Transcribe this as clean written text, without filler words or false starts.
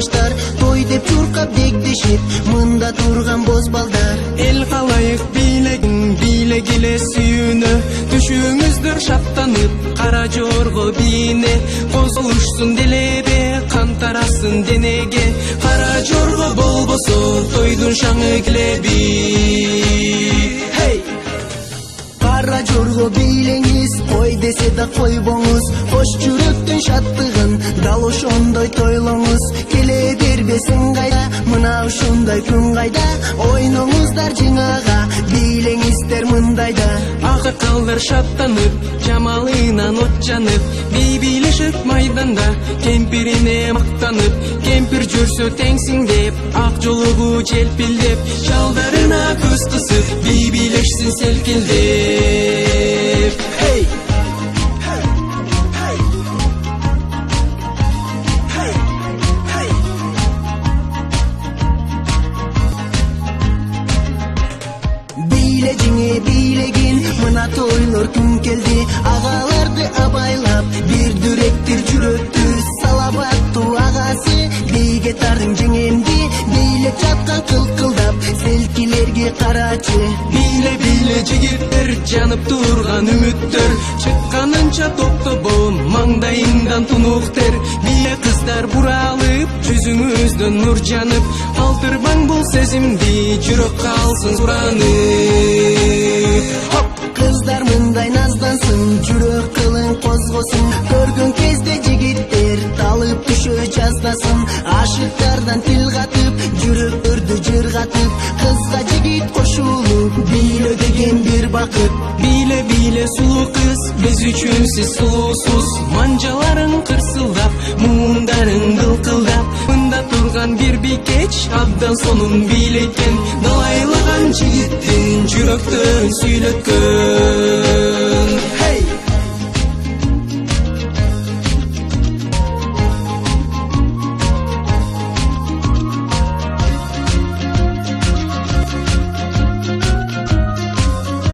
жолдаштар, той деп чуркап дегдешип, мында турган боз балдар. Эл калайык бийлегин бийлек эле сүйүнө, түшүңүздөр шаттанып, кара жорго бийине, козулушсун делебе, кан тарасын денеге, кара жорго болбосо, тойдун шаңы келеби. Hey! Кара жорго бийлеңиз, кой десе да койбоңуз, кош жүрөктүн шаттыгын дал ошондой тойлоңуз. Келе бербесин кайда, мына ушундай күн кайда, ойноңуздар жыңага, бийлеңиздер мындайда. Акыркалдар шаттанып, жамалынан от жанып, бийлешип майданда, кемпирине мактанып, кемпир жүрсө теңсиң деп, ак жолугу желпилдеп, шалдарына көз кысып, бийлешсин селкилдеп. Hey! Бийлежиңе бийлегин, мына тойлор күн келди, агаларды абайлап, бир дүректир жүрөктү, салабаттуу агасы, бийге тардың жеңемди, бийлеп жаткан кылкылдап, селкилерге карачы. Бийле бийле жигиттер, жанып турган үмүттөр, чыкканынча токтобо, маңдайыңдан тунуктер, бийле кыздар буралып, жүзүңүздөн нур жанып, калтырбаң бул сезимди, жүрөк калсын суранып. Хоп! Кыздар мындай наздансын, жүрөк кылын козгосун, көргөн кезде жигиттер талып түшө жаздасын, ашыктардан тил катып, жүрөктөрдү жыргатып, кызга жигит кошулуп, бийлөө деген бир бакыт. Бийле бийле сулуу кыз, биз үчүн сиз сулуусуз, манжаларың кырсылдап, муундарың былкылдап, мында турган бир бикеч, абдан сонун бийлейкен, далайлаган жигиттин жүрөктөн сүйлөткөн.